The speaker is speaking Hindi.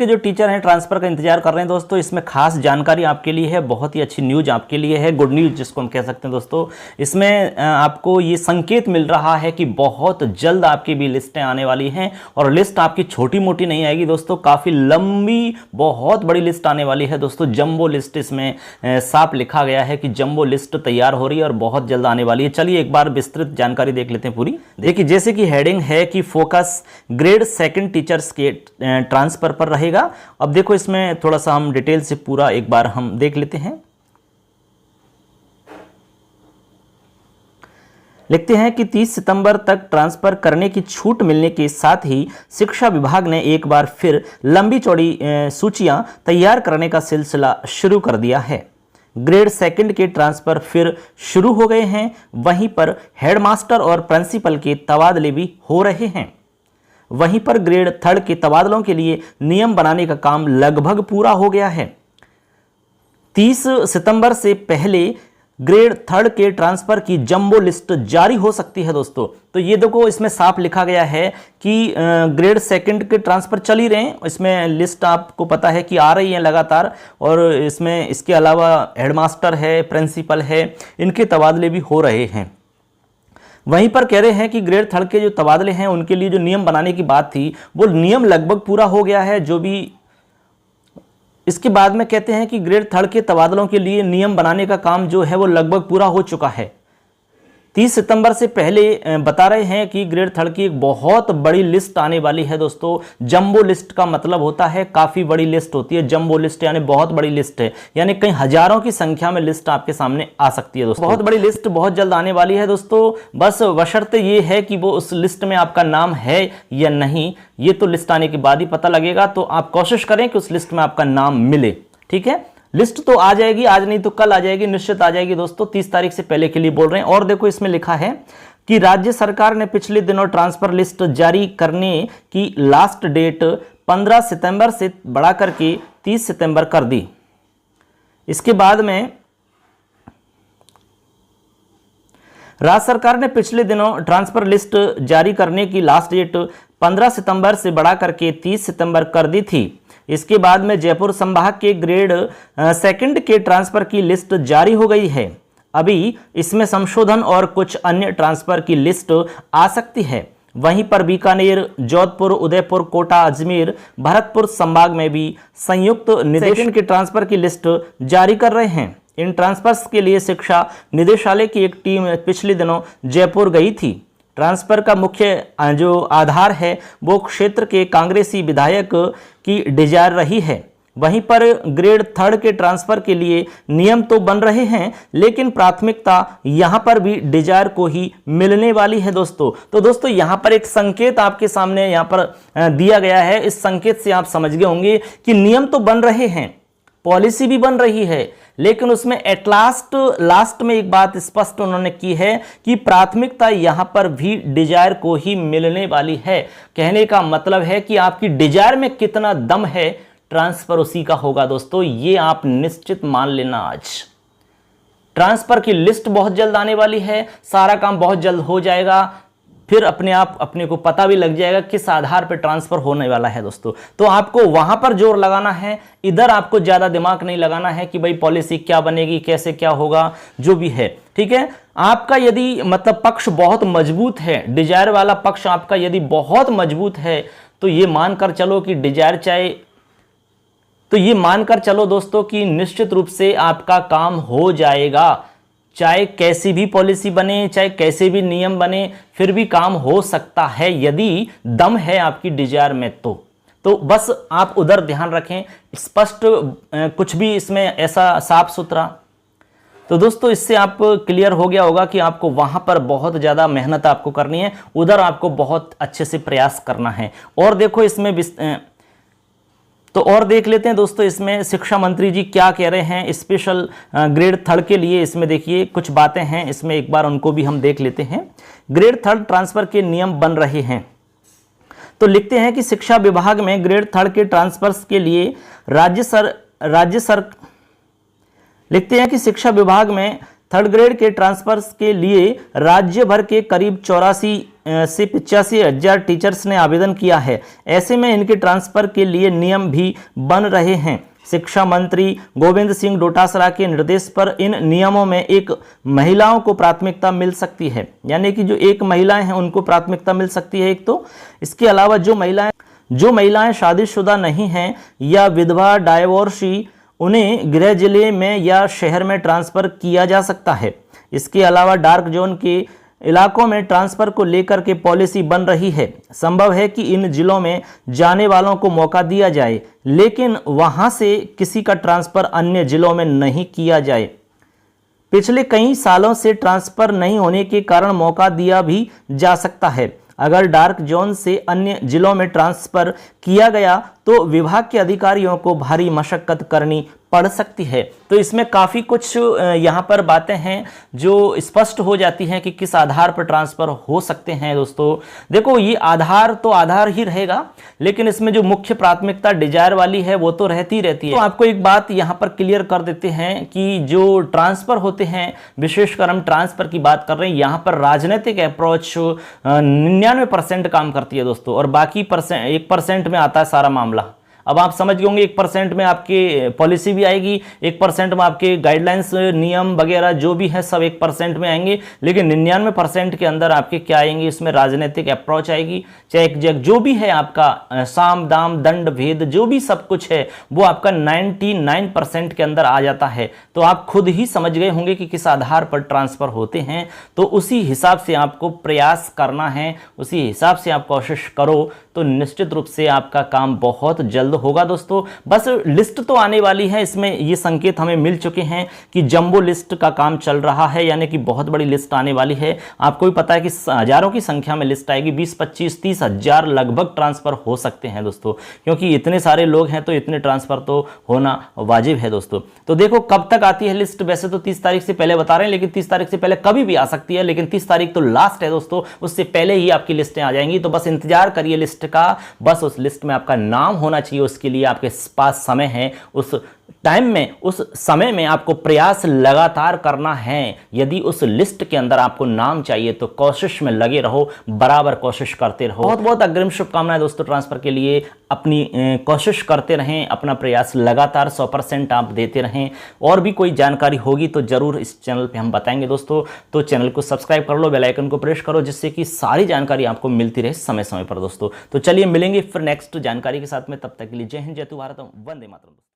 के जो टीचर हैं ट्रांसफ़र का इंतजार कर रहे हैं दोस्तों, इसमें खास जानकारी आपके लिए है, बहुत ही अच्छी न्यूज़ आपके लिए है, गुड न्यूज़ जिसको हम कह सकते हैं दोस्तों। इसमें आपको ये संकेत मिल रहा है कि बहुत जल्द आपकी भी लिस्टें आने वाली हैं, और लिस्ट आपकी छोटी मोटी नहीं आएगी दोस्तों, काफ़ी लंबी बहुत बड़ी लिस्ट आने वाली है दोस्तों। जंबो लिस्ट इसमें साफ लिखा गया है कि जंबो लिस्ट तैयार हो रही है और बहुत जल्द आने वाली है। चलिए एक बार विस्तृत जानकारी देख लेते हैं पूरी। देखिए जैसे कि हेडिंग है कि फोकस ग्रेड सेकंड टीचर्स के ट्रांसफर पर रहेगा। अब देखो इसमें थोड़ा सा हम डिटेल से पूरा एक बार हम देख लेते हैं। लिखते हैं कि 30 सितंबर तक ट्रांसफर करने की छूट मिलने के साथ ही शिक्षा विभाग ने एक बार फिर लंबी चौड़ी सूचियां तैयार करने का सिलसिला शुरू कर दिया है। ग्रेड सेकंड के ट्रांसफर फिर शुरू हो गए हैं, वहीं पर हेडमास्टर और प्रिंसिपल के तबादले भी हो रहे हैं। वहीं पर ग्रेड थर्ड के तबादलों के लिए नियम बनाने का काम लगभग पूरा हो गया है। 30 सितंबर से पहले ग्रेड थर्ड के ट्रांसफर की जंबो लिस्ट जारी हो सकती है दोस्तों। तो ये देखो इसमें साफ लिखा गया है कि ग्रेड सेकंड के ट्रांसफर चल ही रहे हैं, इसमें लिस्ट आपको पता है कि आ रही है लगातार, और इसमें इसके अलावा हेडमास्टर है, प्रिंसिपल है, इनके तबादले भी हो रहे हैं। वहीं पर कह रहे हैं कि ग्रेड थर्ड के जो तबादले हैं उनके लिए जो नियम बनाने की बात थी वो नियम लगभग पूरा हो गया है। जो भी इसके बाद में कहते हैं कि ग्रेड थर्ड के तबादलों के लिए नियम बनाने का काम जो है वो लगभग पूरा हो चुका है। 30 सितंबर से पहले बता रहे हैं कि ग्रेड थर्ड की एक बहुत बड़ी लिस्ट आने वाली है दोस्तों। जंबो लिस्ट का मतलब होता है काफ़ी बड़ी लिस्ट होती है, जंबो लिस्ट यानी बहुत बड़ी लिस्ट है, यानी कई हजारों की संख्या में लिस्ट आपके सामने आ सकती है दोस्तों। बहुत बड़ी लिस्ट बहुत जल्द आने वाली है दोस्तों, बस बशर्ते ये है कि वो उस लिस्ट में आपका नाम है या नहीं, ये तो लिस्ट आने के बाद ही पता लगेगा। तो आप कोशिश करें कि उस लिस्ट में आपका नाम मिले, ठीक है। लिस्ट तो आ जाएगी, आज नहीं तो कल आ जाएगी, निश्चित आ जाएगी दोस्तों, 30 तारीख से पहले के लिए बोल रहे हैं। और देखो इसमें लिखा है कि राज्य सरकार ने पिछले दिनों ट्रांसफर लिस्ट जारी करने की लास्ट डेट 15 सितंबर से बढ़ा करके 30 सितंबर कर दी। इसके बाद में राज्य सरकार ने पिछले दिनों ट्रांसफर लिस्ट जारी करने की लास्ट डेट 15 सितंबर से बढ़ा करके 30 सितंबर कर दी थी। इसके बाद में जयपुर संभाग के ग्रेड सेकंड के ट्रांसफर की लिस्ट जारी हो गई है। अभी इसमें संशोधन और कुछ अन्य ट्रांसफर की लिस्ट आ सकती है। वहीं पर बीकानेर, जोधपुर, उदयपुर, कोटा, अजमेर, भरतपुर संभाग में भी संयुक्त निदेशक के ट्रांसफर की लिस्ट जारी कर रहे हैं। इन ट्रांसफर्स के लिए शिक्षा निदेशालय की एक टीम पिछले दिनों जयपुर गई थी। ट्रांसफर का मुख्य जो आधार है वो क्षेत्र के कांग्रेसी विधायक की डिजायर रही है। वहीं पर ग्रेड थर्ड के ट्रांसफर के लिए नियम तो बन रहे हैं, लेकिन प्राथमिकता यहां पर भी डिजायर को ही मिलने वाली है दोस्तों। तो दोस्तों यहां पर एक संकेत आपके सामने यहां पर दिया गया है। इस संकेत से आप समझ गए होंगे कि नियम तो बन रहे हैं, पॉलिसी भी बन रही है, लेकिन उसमें एट लास्ट में एक बात स्पष्ट उन्होंने की है कि प्राथमिकता यहां पर भी डिजायर को ही मिलने वाली है। कहने का मतलब है कि आपकी डिजायर में कितना दम है, ट्रांसफर उसी का होगा दोस्तों, ये आप निश्चित मान लेना। आज ट्रांसफर की लिस्ट बहुत जल्द आने वाली है, सारा काम बहुत जल्द हो जाएगा, फिर अपने आप अपने को पता भी लग जाएगा किस आधार पर ट्रांसफर होने वाला है दोस्तों। तो आपको वहां पर जोर लगाना है, इधर आपको ज्यादा दिमाग नहीं लगाना है कि भाई पॉलिसी क्या बनेगी, कैसे क्या होगा, जो भी है, ठीक है। आपका यदि मतलब पक्ष बहुत मजबूत है, डिजायर वाला पक्ष आपका यदि बहुत मजबूत है, तो ये मानकर चलो कि डिजायर चाहे, तो ये मानकर चलो दोस्तों कि निश्चित रूप से आपका काम हो जाएगा। चाहे कैसी भी पॉलिसी बने, चाहे कैसे भी नियम बने, फिर भी काम हो सकता है यदि दम है आपकी डिजायर में। तो बस आप उधर ध्यान रखें, स्पष्ट कुछ भी इसमें ऐसा साफ सुथरा। तो दोस्तों इससे आप क्लियर हो गया होगा कि आपको वहां पर बहुत ज़्यादा मेहनत आपको करनी है, उधर आपको बहुत अच्छे से प्रयास करना है। और देखो इसमें तो और देख लेते हैं दोस्तों इसमें शिक्षा मंत्री जी क्या कह रहे हैं स्पेशल ग्रेड थर्ड के लिए। इसमें देखिए कुछ बातें हैं, इसमें एक बार उनको भी हम देख लेते हैं। ग्रेड थर्ड ट्रांसफर के नियम बन रहे हैं, तो लिखते हैं कि शिक्षा विभाग में ग्रेड थर्ड के ट्रांसफर्स के लिए लिखते हैं कि शिक्षा विभाग में थर्ड ग्रेड के ट्रांसफर्स के लिए राज्य भर के करीब 84 से 85,000 टीचर्स ने आवेदन किया है। ऐसे में इनके ट्रांसफर के लिए नियम भी बन रहे हैं। शिक्षा मंत्री गोविंद सिंह डोटासरा के निर्देश पर इन नियमों में एक महिलाओं को प्राथमिकता मिल सकती है, यानी कि जो एक महिलाएं हैं उनको प्राथमिकता मिल सकती है एक तो। इसके अलावा जो महिलाएं शादीशुदा नहीं हैं या विधवा डाइवोर्सी, उन्हें गृह जिले में या शहर में ट्रांसफर किया जा सकता है। इसके अलावा डार्क जोन के इलाकों में ट्रांसफर को लेकर के पॉलिसी बन रही है। संभव है कि इन जिलों में जाने वालों को मौका दिया जाए, लेकिन वहां से किसी का ट्रांसफर अन्य जिलों में नहीं किया जाए। पिछले कई सालों से ट्रांसफर नहीं होने के कारण मौका दिया भी जा सकता है। अगर डार्क जोन से अन्य जिलों में ट्रांसफर किया गया तो विभाग के अधिकारियों को भारी मशक्कत करनी पड़ सकती है। तो इसमें काफ़ी कुछ यहाँ पर बातें हैं जो स्पष्ट हो जाती हैं कि किस आधार पर ट्रांसफ़र हो सकते हैं। दोस्तों देखो, ये आधार तो आधार ही रहेगा, लेकिन इसमें जो मुख्य प्राथमिकता डिजायर वाली है वो तो रहती है। तो आपको एक बात यहाँ पर क्लियर कर देते हैं कि जो ट्रांसफ़र होते हैं, विशेषकर हम ट्रांसफ़र की बात कर रहे हैं, यहाँ पर राजनीतिक अप्रोच 99% काम करती है दोस्तों, और बाकी 1% में आता है सारा मामला। अब आप समझ गए होंगे 1% में आपके पॉलिसी भी आएगी, 1% में आपके गाइडलाइंस नियम वगैरह जो भी है सब 1% में आएंगे, लेकिन 99% के अंदर आपके क्या आएंगे, इसमें राजनीतिक अप्रोच आएगी। चेक जग जो भी है आपका साम दाम दंड भेद जो भी सब कुछ है वो आपका 99% के अंदर आ जाता है। तो आप खुद ही समझ गए होंगे कि किस आधार पर ट्रांसफर होते हैं। तो उसी हिसाब से आपको प्रयास करना है, उसी हिसाब से आप कोशिश करो तो निश्चित रूप से आपका काम बहुत जल्द होगा। दोस्तों बस लिस्ट तो आने वाली है, इसमें ये संकेत हमें मिल चुके हैं कि जंबो लिस्ट का काम चल रहा है, यानी कि बहुत बड़ी लिस्ट आने वाली है। आपको भी पता है कि हजारों की संख्या में लिस्ट आएगी, 20, 25, 30 हजार लगभग ट्रांसफर हो सकते हैं दोस्तों, क्योंकि इतने सारे लोग हैं तो इतने ट्रांसफर तो होना वाजिब है दोस्तों। तो देखो कब तक आती है लिस्ट, वैसे तो 30 तारीख से पहले बता रहे हैं, लेकिन 30 तारीख से पहले कभी भी आ सकती है, लेकिन 30 तारीख तो लास्ट है दोस्तों, उससे पहले ही आपकी लिस्टें आ जाएंगी। तो बस इंतजार करिए लिस्ट का, बस उस लिस्ट में आपका नाम होना चाहिए, उसके लिए आपके पास समय है। उस टाइम में, उस समय में आपको प्रयास लगातार करना है। यदि उस लिस्ट के अंदर आपको नाम चाहिए तो कोशिश में लगे रहो, बराबर कोशिश करते रहो। बहुत बहुत अग्रिम शुभकामनाएं दोस्तों ट्रांसफर के लिए। अपनी कोशिश करते रहें, अपना प्रयास लगातार 100% आप देते रहें। और भी कोई जानकारी होगी तो जरूर इस चैनल पे हम बताएंगे दोस्तों। तो चैनल को सब्सक्राइब कर लो, बेल आइकन को प्रेस करो, जिससे कि सारी जानकारी आपको मिलती रहे समय समय पर दोस्तों। तो चलिए मिलेंगे फिर नेक्स्ट जानकारी के साथ में, तब तक के लिए जय हिंद, जय भारत, वंदे मातरम।